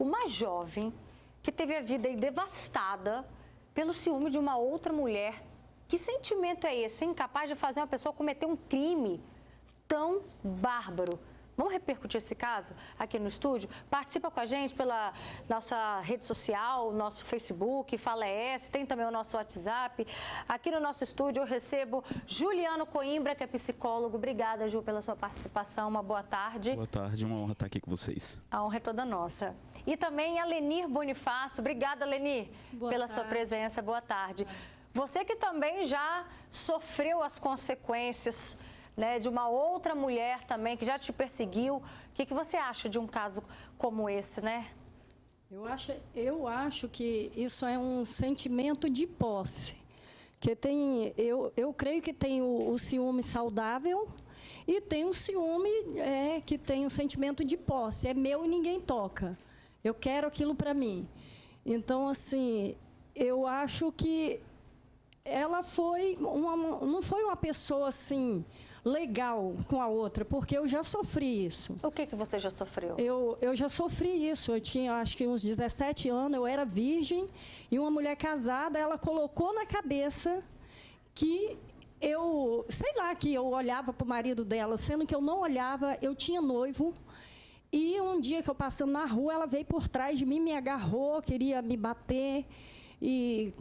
uma jovem que teve a vida aí devastada pelo ciúme de uma outra mulher. Que sentimento é esse, hein? Capaz de fazer uma pessoa cometer um crime tão bárbaro. Vamos repercutir esse caso aqui no estúdio? Participa com a gente pela nossa rede social, nosso Facebook, Fala ES, tem também o nosso WhatsApp. Aqui no nosso estúdio eu recebo Juliano Coimbra, que é psicólogo. Obrigada, Ju, pela sua participação. Uma boa tarde. Boa tarde, uma honra estar aqui com vocês. A honra é toda nossa. E também a Lenir Bonifácio. Obrigada, Lenir, pela sua presença. Boa tarde. Você que também já sofreu as consequências, né, de uma outra mulher também que já te perseguiu. O que você acha de um caso como esse, né? Eu acho que isso é um sentimento de posse. Que tem, eu creio que tem o ciúme saudável e tem o ciúme que tem o sentimento de posse. É meu e ninguém toca. Eu quero aquilo para mim. Então, assim, eu acho que ela não foi uma pessoa assim legal com a outra, porque eu já sofri isso. O que você já sofreu? Eu já sofri isso. Eu tinha, acho que uns 17 anos, eu era virgem, e uma mulher casada, ela colocou na cabeça que sei lá, que eu olhava para o marido dela, sendo que eu não olhava, eu tinha noivo. E um dia que eu passando na rua, ela veio por trás de mim, me agarrou, queria me bater. E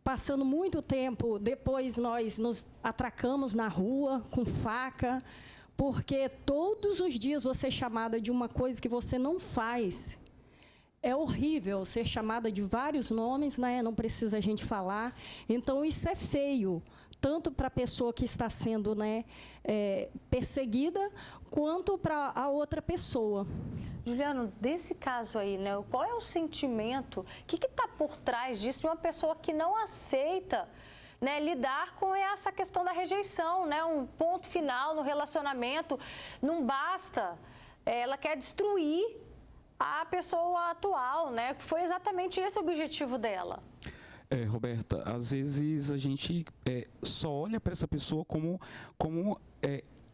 passando muito tempo, depois nós nos atracamos na rua com faca, porque todos os dias você é chamada de uma coisa que você não faz. É horrível ser chamada de vários nomes, né? Não precisa a gente falar. Então, isso é feio, tanto para a pessoa que está sendo, né, perseguida, quanto para a outra pessoa. Juliano, desse caso aí, né, qual é o sentimento, o que está por trás disso de uma pessoa que não aceita, né, lidar com essa questão da rejeição, né, um ponto final no relacionamento, não basta, ela quer destruir a pessoa atual, né, foi exatamente esse o objetivo dela. Roberta, às vezes a gente só olha para essa pessoa como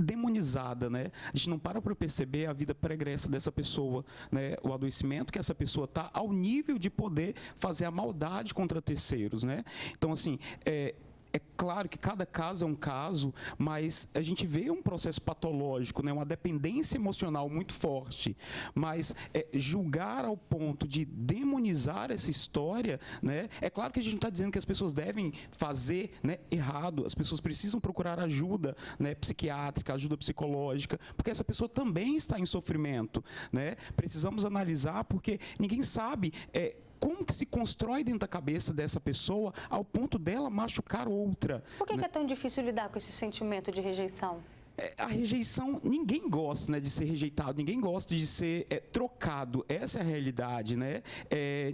demonizada, né? A gente não para perceber a vida pregressa dessa pessoa, né? O adoecimento que essa pessoa está ao nível de poder fazer a maldade contra terceiros, né? Então, assim, é claro que cada caso é um caso, mas a gente vê um processo patológico, né? Uma dependência emocional muito forte, mas julgar ao ponto de demonizar essa história, né? É claro que a gente não está dizendo que as pessoas devem fazer, né, errado, as pessoas precisam procurar ajuda, né, psiquiátrica, ajuda psicológica, porque essa pessoa também está em sofrimento, né? Precisamos analisar, porque ninguém sabe como que se constrói dentro da cabeça dessa pessoa ao ponto dela machucar outra. Por que é tão difícil lidar com esse sentimento de rejeição? A rejeição, ninguém gosta, né, de ser rejeitado, ninguém gosta de ser trocado, essa é a realidade, né?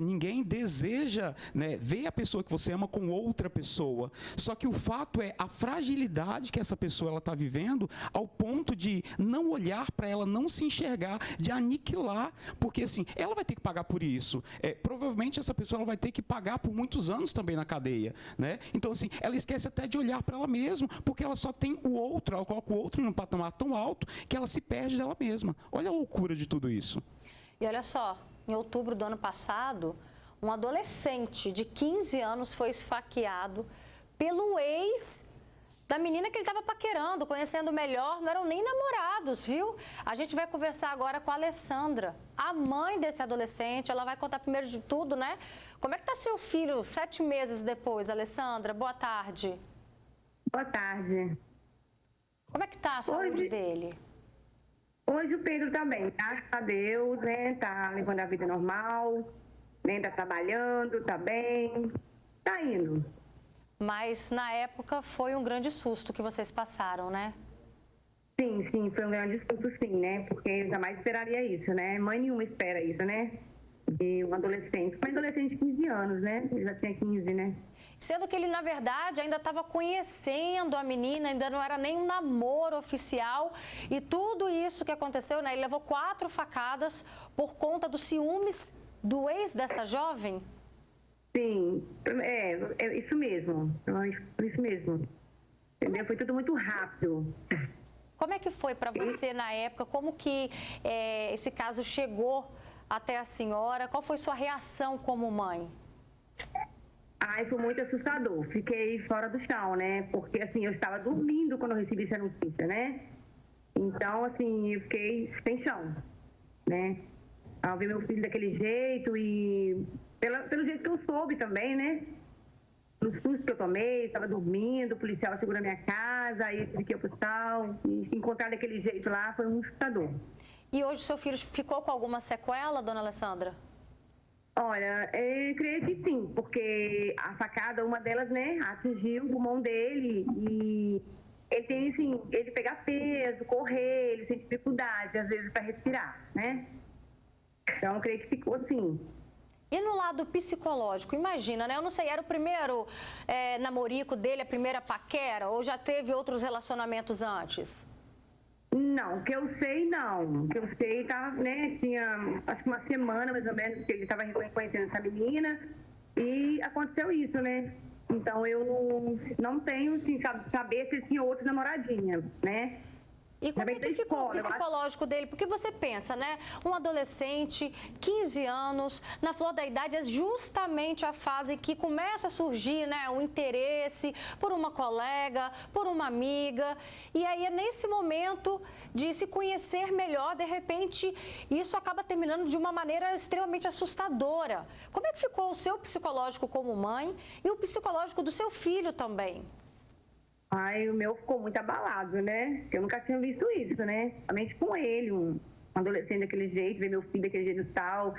Ninguém deseja, né, ver a pessoa que você ama com outra pessoa, só que o fato é a fragilidade que essa pessoa está vivendo ao ponto de não olhar para ela, não se enxergar, de aniquilar, porque assim, ela vai ter que pagar por isso, provavelmente essa pessoa ela vai ter que pagar por muitos anos também na cadeia, né? Então assim, ela esquece até de olhar para ela mesma, porque ela só tem o outro, ela coloca o outro num patamar tão alto que ela se perde dela mesma. Olha a loucura de tudo isso. E olha só, em outubro do ano passado, um adolescente de 15 anos foi esfaqueado pelo ex da menina que ele estava paquerando, conhecendo melhor, não eram nem namorados, viu? A gente vai conversar agora com a Alessandra, a mãe desse adolescente. Ela vai contar primeiro de tudo, né? Como é que está seu filho 7 meses depois, Alessandra? Boa tarde. Boa tarde. Como é que tá a saúde dele? Hoje o Pedro tá bem, graças a Deus, né? Tá levando a vida normal, né? Tá trabalhando, tá bem, tá indo. Mas na época foi um grande susto que vocês passaram, né? Sim, foi um grande susto, sim, né? Porque eu jamais esperaria isso, né? Mãe nenhuma espera isso, né? De um adolescente. Um adolescente de 15 anos, né? Ele já tinha 15, né? Sendo que ele, na verdade, ainda estava conhecendo a menina, ainda não era nem um namoro oficial. E tudo isso que aconteceu, né? Ele levou 4 facadas por conta dos ciúmes do ex dessa jovem? Sim, é isso mesmo. Isso mesmo. Entendeu? Foi tudo muito rápido. Como é que foi para você na época? Como que esse caso chegou até a senhora? Qual foi sua reação como mãe? Ai, foi muito assustador. Fiquei fora do chão, né? Porque, assim, eu estava dormindo quando eu recebi essa notícia, né? Então, assim, eu fiquei sem chão, né? Ao ver meu filho daquele jeito e pelo jeito que eu soube também, né? No susto que eu tomei, estava dormindo, o policial segurou minha casa, aí eu tive que ir ao hospital. E se encontrar daquele jeito lá foi um assustador. E hoje seu filho ficou com alguma sequela, dona Alessandra? Olha, eu creio que sim, porque a facada, uma delas, né, atingiu o pulmão dele e ele tem, assim, ele pegar peso, correr, ele tem dificuldade, às vezes, para respirar, né? Então, eu creio que ficou assim. E no lado psicológico, imagina, né? Eu não sei, era o primeiro namorico dele, a primeira paquera, ou já teve outros relacionamentos antes? Não, que eu sei, não. Que eu sei, tá, né, tinha, acho que uma semana, mais ou menos, que ele estava reconhecendo essa menina e aconteceu isso, né? Então, eu não tenho, assim, saber se ele tinha outra namoradinha, né? E como é que ficou o psicológico dele? Porque você pensa, né? Um adolescente, 15 anos, na flor da idade, é justamente a fase em que começa a surgir, né, o interesse por uma colega, por uma amiga. E aí é nesse momento de se conhecer melhor, de repente, isso acaba terminando de uma maneira extremamente assustadora. Como é que ficou o seu psicológico como mãe e o psicológico do seu filho também? Ai, o meu ficou muito abalado, né? Porque eu nunca tinha visto isso, né? Somente com ele, um adolescente daquele jeito, ver meu filho daquele jeito e tal.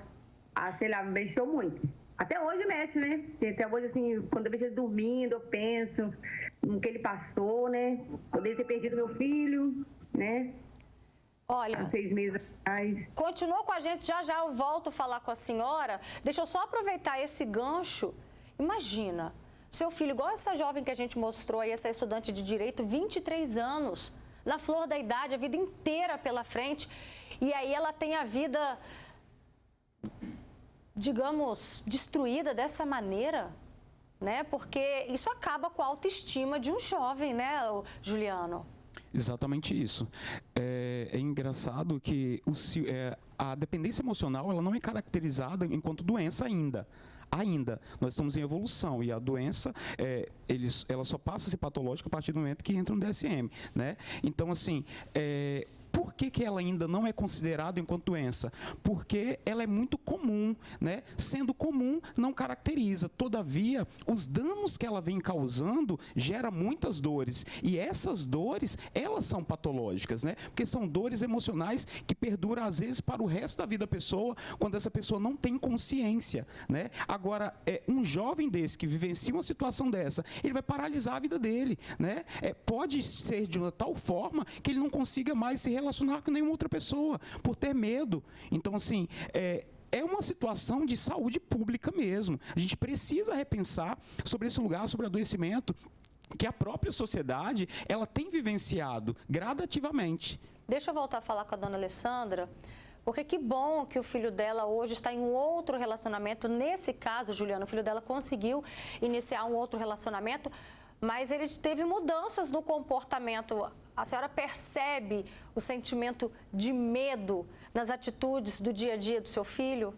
Sei lá, me mexeu muito. Até hoje mexe, né? Até hoje, assim, quando eu vejo ele dormindo, eu penso no que ele passou, né? Poderia ter perdido meu filho, né? Olha, há 6 meses atrás. Continua com a gente, já já eu volto a falar com a senhora. Deixa eu só aproveitar esse gancho. Imagina, seu filho, igual essa jovem que a gente mostrou aí, essa estudante de direito, 23 anos, na flor da idade, a vida inteira pela frente, e aí ela tem a vida, digamos, destruída dessa maneira, né? Porque isso acaba com a autoestima de um jovem, né, Juliano? Exatamente isso. É engraçado que a dependência emocional ela não é caracterizada enquanto doença ainda. Nós estamos em evolução e a doença, ela só passa a ser patológica a partir do momento que entra no DSM, né? Então, assim, por que ela ainda não é considerada enquanto doença? Porque ela é muito comum, né? Sendo comum, não caracteriza. Todavia, os danos que ela vem causando gera muitas dores. E essas dores, elas são patológicas, né? Porque são dores emocionais que perduram, às vezes, para o resto da vida da pessoa, quando essa pessoa não tem consciência, né? Agora, um jovem desse que vivencia uma situação dessa, ele vai paralisar a vida dele, né? Pode ser de uma tal forma que ele não consiga mais se relacionar com nenhuma outra pessoa, por ter medo. Então, assim, é uma situação de saúde pública mesmo. A gente precisa repensar sobre esse lugar, sobre o adoecimento, que a própria sociedade, ela tem vivenciado gradativamente. Deixa eu voltar a falar com a dona Alessandra, porque que bom que o filho dela hoje está em um outro relacionamento. Nesse caso, Juliana, o filho dela conseguiu iniciar um outro relacionamento, mas ele teve mudanças no comportamento. A senhora percebe o sentimento de medo nas atitudes do dia a dia do seu filho?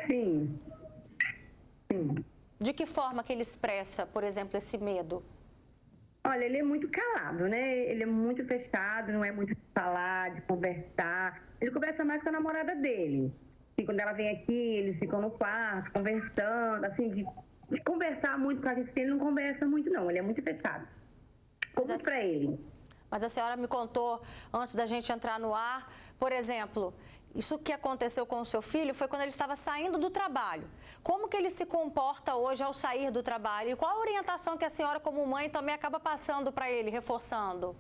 Sim. Sim. De que forma que ele expressa, por exemplo, esse medo? Olha, ele é muito calado, né? Ele é muito fechado, não é muito de falar, de conversar. Ele conversa mais com a namorada dele. E quando ela vem aqui, eles ficam no quarto, conversando, assim, de conversar muito com a gente. Ele não conversa muito, não. Ele é muito fechado. Como pra ele. Mas a senhora me contou, antes da gente entrar no ar, por exemplo, isso que aconteceu com o seu filho foi quando ele estava saindo do trabalho. Como que ele se comporta hoje ao sair do trabalho? E qual a orientação que a senhora, como mãe, também acaba passando para ele, reforçando?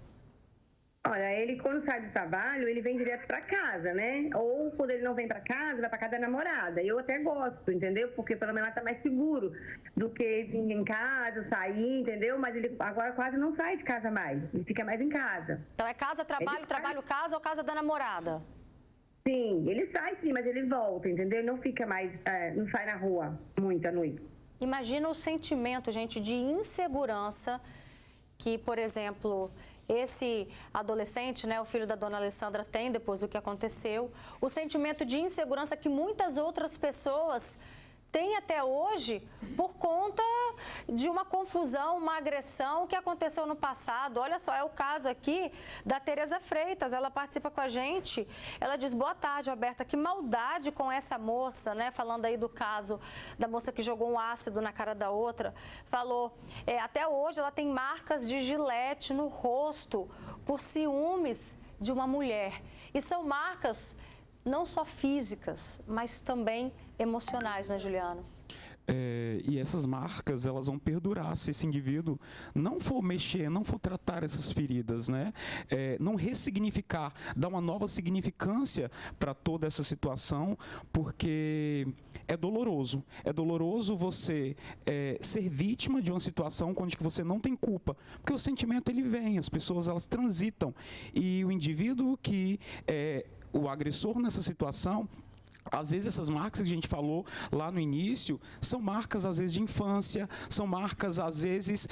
Olha, ele quando sai do trabalho, ele vem direto para casa, né? Ou quando ele não vem para casa, vai para casa da namorada. Eu até gosto, entendeu? Porque pelo menos tá mais seguro do que vir em casa, sair, entendeu? Mas ele agora quase não sai de casa mais. Ele fica mais em casa. Então é casa, trabalho, trabalho, casa ou casa da namorada? Sim, ele sai sim, mas ele volta, entendeu? Ele não fica mais, não sai na rua muito à noite. Imagina o sentimento, gente, de insegurança que, por exemplo, esse adolescente, né, o filho da dona Alessandra, tem depois do que aconteceu, o sentimento de insegurança que muitas outras pessoas têm até hoje por conta de uma confusão, uma agressão que aconteceu no passado. Olha só, é o caso aqui da Tereza Freitas, ela participa com a gente, ela diz: boa tarde, Roberta, que maldade com essa moça, né? Falando aí do caso da moça que jogou um ácido na cara da outra, falou, até hoje ela tem marcas de gilete no rosto por ciúmes de uma mulher. E são marcas não só físicas, mas também emocionais, né, Juliano? E essas marcas, elas vão perdurar se esse indivíduo não for mexer, não for tratar essas feridas, né? Não ressignificar, dar uma nova significância para toda essa situação, porque é doloroso. É doloroso você ser vítima de uma situação onde você não tem culpa, porque o sentimento ele vem, as pessoas elas transitam, e o indivíduo que o agressor nessa situação, às vezes essas marcas que a gente falou lá no início, são marcas às vezes de infância, são marcas às vezes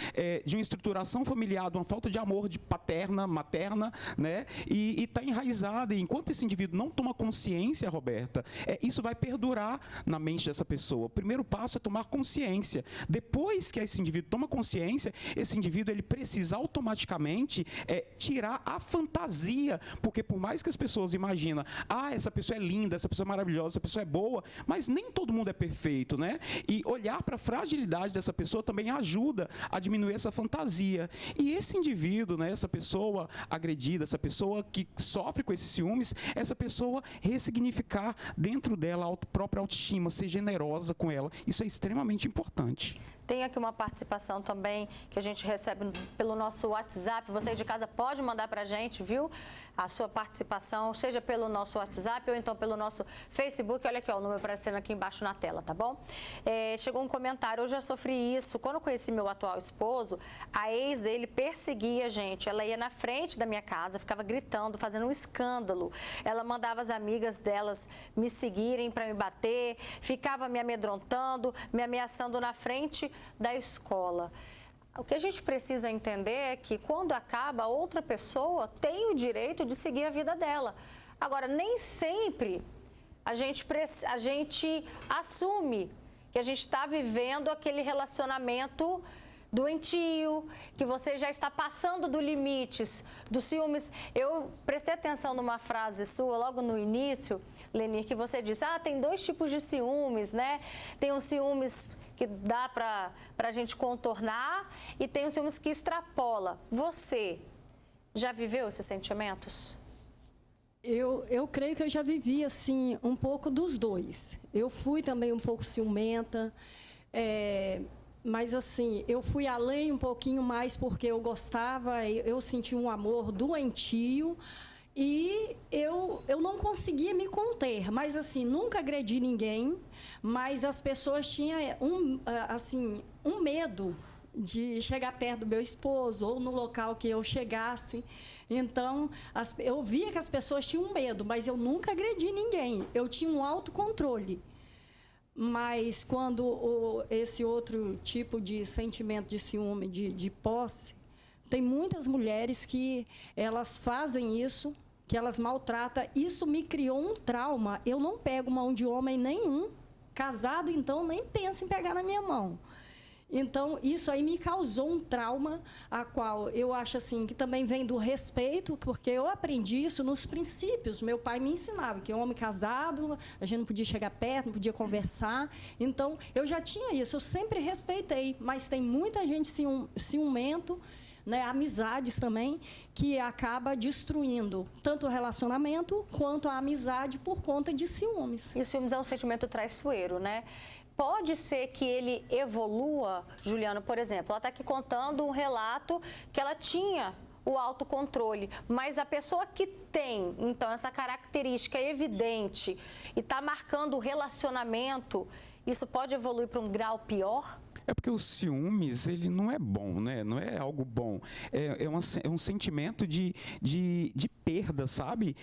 de uma estruturação familiar, de uma falta de amor de paterna, materna, né? E está enraizada, e enquanto esse indivíduo não toma consciência, Roberta, isso vai perdurar na mente dessa pessoa. O primeiro passo é tomar consciência. Depois que esse indivíduo toma consciência, esse indivíduo ele precisa automaticamente tirar a fantasia, porque por mais que as pessoas imaginam, essa pessoa é linda, essa pessoa é maravilhosa, essa pessoa é boa, mas nem todo mundo é perfeito, né? E olhar para a fragilidade dessa pessoa também ajuda a diminuir essa fantasia. E esse indivíduo, né, essa pessoa agredida, essa pessoa que sofre com esses ciúmes, essa pessoa ressignificar dentro dela a própria autoestima, ser generosa com ela. Isso é extremamente importante. Tem aqui uma participação também que a gente recebe pelo nosso WhatsApp. Você de casa pode mandar para a gente, viu? A sua participação, seja pelo nosso WhatsApp ou então pelo nosso Facebook. Olha aqui, ó, o número aparecendo aqui embaixo na tela, tá bom? Chegou um comentário: eu já sofri isso. Quando eu conheci meu atual esposo, a ex dele perseguia a gente. Ela ia na frente da minha casa, ficava gritando, fazendo um escândalo. Ela mandava as amigas delas me seguirem para me bater, ficava me amedrontando, me ameaçando na frente da escola. O que a gente precisa entender é que quando acaba, outra pessoa tem o direito de seguir a vida dela. Agora, nem sempre a gente assume que a gente está vivendo aquele relacionamento doentio, que você já está passando dos limites, dos ciúmes. Eu prestei atenção numa frase sua logo no início, Lenir, que você disse: tem dois tipos de ciúmes, né? Tem os ciúmes que dá para a gente contornar e tem os ciúmes que extrapola. Você já viveu esses sentimentos? Eu creio que eu já vivi, assim, um pouco dos dois. Eu fui também um pouco ciumenta, mas, assim, eu fui além um pouquinho mais porque eu gostava, eu senti um amor doentio e eu não conseguia me conter. Mas, assim, nunca agredi ninguém, mas as pessoas tinham um medo de chegar perto do meu esposo ou no local que eu chegasse. Então, eu via que as pessoas tinham medo, mas eu nunca agredi ninguém. Eu tinha um autocontrole. Mas quando esse outro tipo de sentimento de ciúme, de posse, tem muitas mulheres que elas fazem isso, que elas maltratam. Isso me criou um trauma. Eu não pego mão de homem nenhum. Casado, então, nem pensa em pegar na minha mão. Então, isso aí me causou um trauma, a qual eu acho assim, que também vem do respeito, porque eu aprendi isso nos princípios. Meu pai me ensinava que homem casado, a gente não podia chegar perto, não podia conversar. Então, eu já tinha isso, eu sempre respeitei. Mas tem muita gente ciumento, né, amizades também, que acaba destruindo tanto o relacionamento quanto a amizade por conta de ciúmes. E o ciúmes é um sentimento traiçoeiro, né? Pode ser que ele evolua, Juliano, por exemplo, ela está aqui contando um relato que ela tinha o autocontrole, mas a pessoa que tem, então, essa característica evidente e está marcando o relacionamento, isso pode evoluir para um grau pior? É porque o ciúmes, ele não é bom, né? Não é algo bom. É um sentimento de perda, sabe?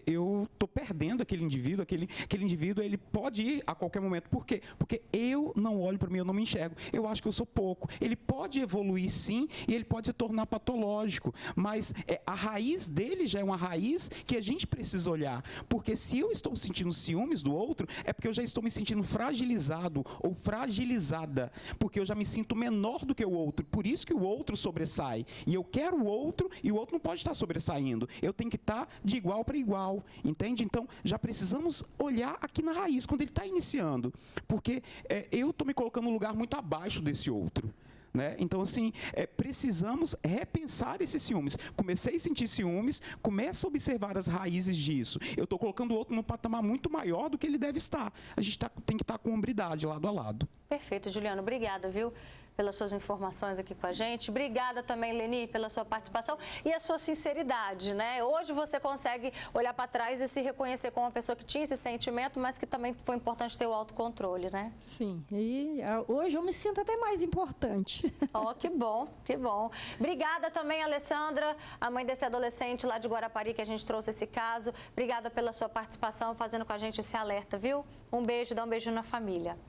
Eu estou perdendo aquele indivíduo, aquele indivíduo ele pode ir a qualquer momento. Por quê? Porque eu não olho para mim, eu não me enxergo. Eu acho que eu sou pouco. Ele pode evoluir sim e ele pode se tornar patológico, mas a raiz dele já é uma raiz que a gente precisa olhar. Porque se eu estou sentindo ciúmes do outro, é porque eu já estou me sentindo fragilizado ou fragilizada, porque eu já me sinto menor do que o outro, por isso que o outro sobressai, e eu quero o outro e o outro não pode estar sobressaindo, eu tenho que estar de igual para igual, entende? Então, já precisamos olhar aqui na raiz, quando ele está iniciando, porque eu estou me colocando num lugar muito abaixo desse outro. Né? Então, assim, precisamos repensar esses ciúmes. Comecei a sentir ciúmes, começa a observar as raízes disso. Eu estou colocando o outro num patamar muito maior do que ele deve estar. A gente tem que estar com hombridade, lado a lado. Perfeito, Juliano. Obrigada, viu, pelas suas informações aqui com a gente. Obrigada também, Leni, pela sua participação e a sua sinceridade, né? Hoje você consegue olhar para trás e se reconhecer como uma pessoa que tinha esse sentimento, mas que também foi importante ter o autocontrole, né? Sim, e hoje eu me sinto até mais importante. Oh, que bom, que bom. Obrigada também, Alessandra, a mãe desse adolescente lá de Guarapari, que a gente trouxe esse caso. Obrigada pela sua participação, fazendo com a gente esse alerta, viu? Um beijo, dá um beijo na família.